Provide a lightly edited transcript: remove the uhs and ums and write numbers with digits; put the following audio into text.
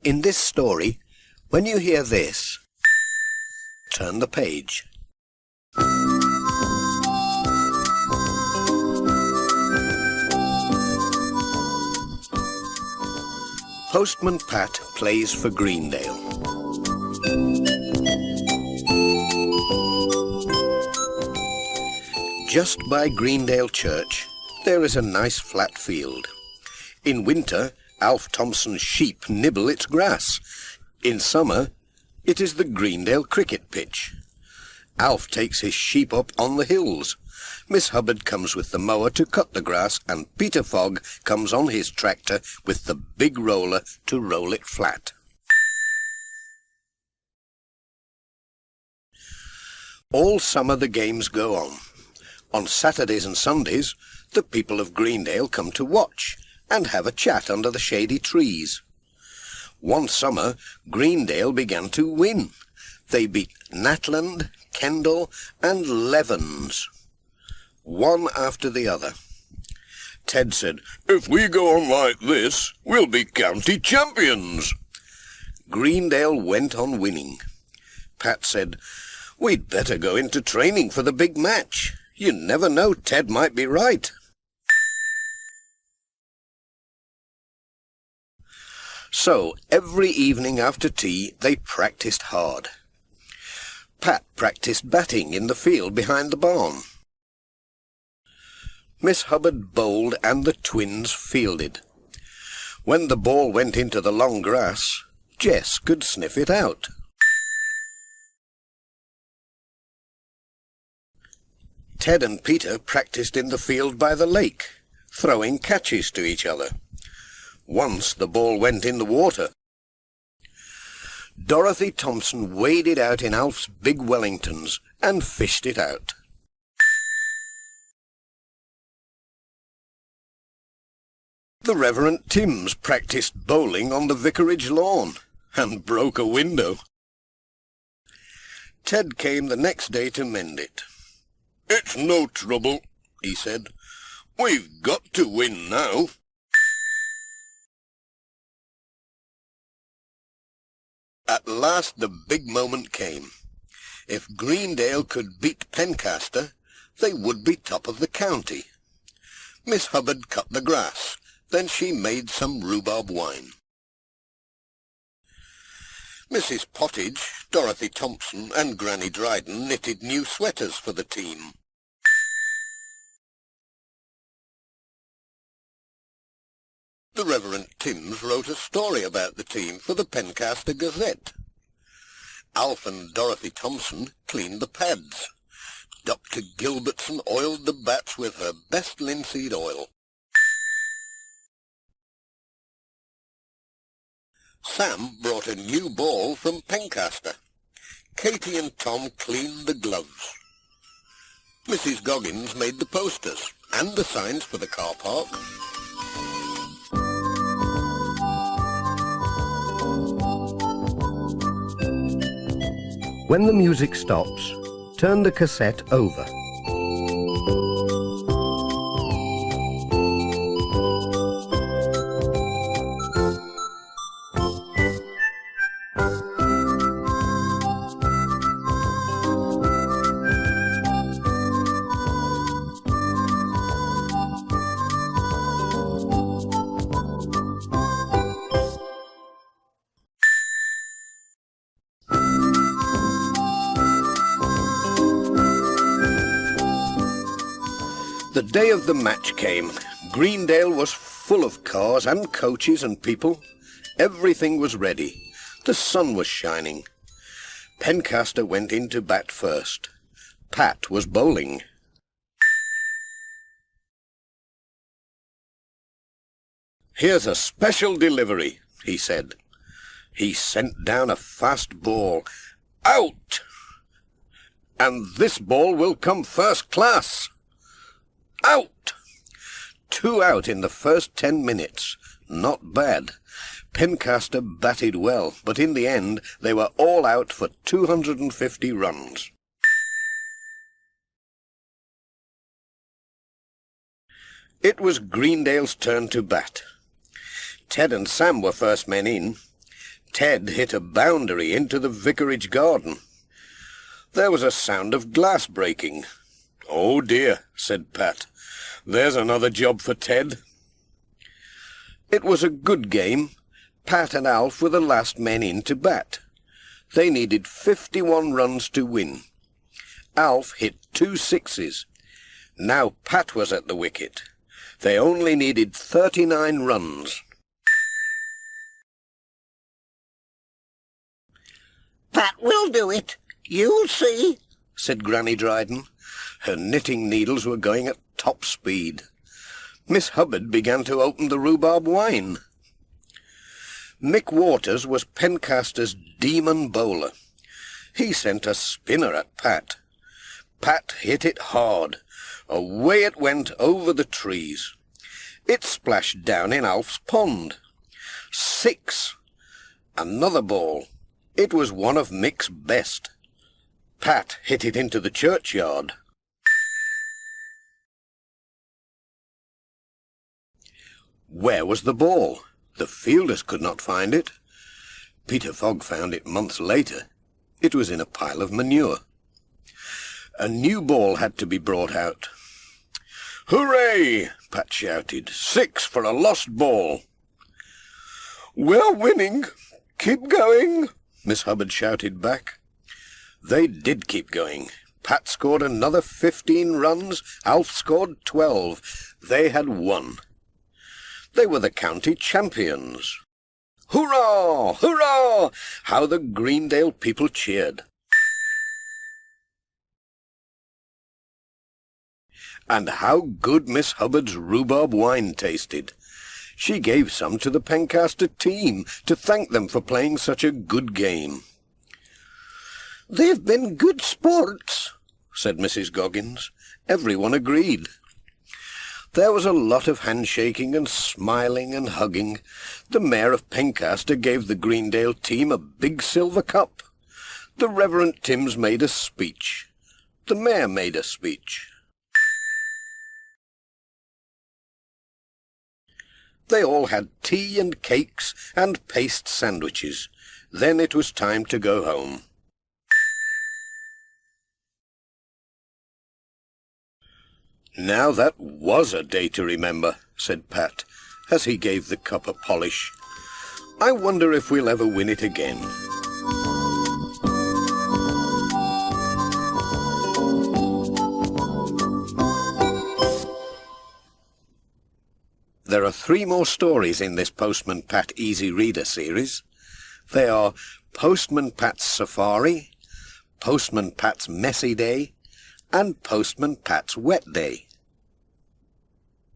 In this story, when you hear this, turn the page. Postman Pat plays for Greendale. Just by Greendale Church, there is a nice flat field. In winter, Alf Thompson's sheep nibble its grass. In summer, it is the Greendale cricket pitch. Alf takes his sheep up on the hills. Miss Hubbard comes with the mower to cut the grass, and Peter Fogg comes on his tractor with the big roller to roll it flat. All summer the games go on. On Saturdays and Sundays, the people of Greendale come to watch and have a chat under the shady trees. One summer, Greendale began to win. They beat Natland, Kendal, and Levens, one after the other. Ted said, "If we go on like this, we'll be county champions." Greendale went on winning. Pat said, "We'd better go into training for the big match. You never know, Ted might be right." So, every evening after tea, they practiced hard. Pat practiced batting in the field behind the barn. Miss Hubbard bowled and the twins fielded. When the ball went into the long grass, Jess could sniff it out. Ted and Peter practiced in the field by the lake, throwing catches to each other. Once the ball went in the water. Dorothy Thompson waded out in Alf's big Wellingtons and fished it out. The Reverend Timms practiced bowling on the vicarage lawn and broke a window. Ted came the next day to mend it. "It's no trouble," he said. "We've got to win now." At last the big moment came. If Greendale could beat Pencaster, they would be top of the county. Miss Hubbard cut the grass. Then she made some rhubarb wine. Mrs. Pottage, Dorothy Thompson, and Granny Dryden knitted new sweaters for the team. The Reverend Timms wrote a story about the team for the Pencaster Gazette. Alf and Dorothy Thompson cleaned the pads. Dr. Gilbertson oiled the bats with her best linseed oil. Sam brought a new ball from Pencaster. Katie and Tom cleaned the gloves. Mrs. Goggins made the posters and the signs for the car park. When the music stops, turn the cassette over. The day of the match came. Greendale was full of cars and coaches and people. Everything was ready. The sun was shining. Pencaster went in to bat first. Pat was bowling. "Here's a special delivery," he said. He sent down a fast ball. Out! "And this ball will come first class." Out! 2 out in the first 10 minutes. Not bad. Pencaster batted well, but in the end they were all out for 250 runs. It was Greendale's turn to bat. Ted and Sam were first men in. Ted hit a boundary into the vicarage garden. There was a sound of glass breaking. "Oh dear," said Pat. "There's another job for Ted." It was a good game. Pat and Alf were the last men in to bat. They needed 51 runs to win. Alf hit 2 sixes. Now Pat was at the wicket. They only needed 39 runs. "Pat will do it. You'll see," said Granny Dryden. Her knitting needles were going at top speed. Miss Hubbard began to open the rhubarb wine. Mick Waters was Pencaster's demon bowler. He sent a spinner at Pat. Pat hit it hard. Away it went over the trees. It splashed down in Alf's pond. 6. Another ball. It was one of Mick's best. Pat hit it into the churchyard. Where was the ball? The fielders could not find it. Peter Fogg found it months later. It was in a pile of manure. A new ball had to be brought out. "Hooray!" Pat shouted. 6 for a lost ball. "We're winning. Keep going," Miss Hubbard shouted back. They did keep going. Pat scored another 15 runs. Alf scored 12. They had won. They were the county champions. Hurrah! Hurrah! How the Greendale people cheered. And how good Miss Hubbard's rhubarb wine tasted. She gave some to the Pencaster team to thank them for playing such a good game. "They've been good sports," said Mrs. Goggins. Everyone agreed. There was a lot of handshaking and smiling and hugging. The Mayor of Pencaster gave the Greendale team a big silver cup. The Reverend Timms made a speech. The Mayor made a speech. They all had tea and cakes and paste sandwiches. Then it was time to go home. "Now that was a day to remember," said Pat, as he gave the cup a polish. "I wonder if we'll ever win it again." There are 3 more stories in this Postman Pat Easy Reader series. They are Postman Pat's Safari, Postman Pat's Messy Day, and Postman Pat's Wet Day.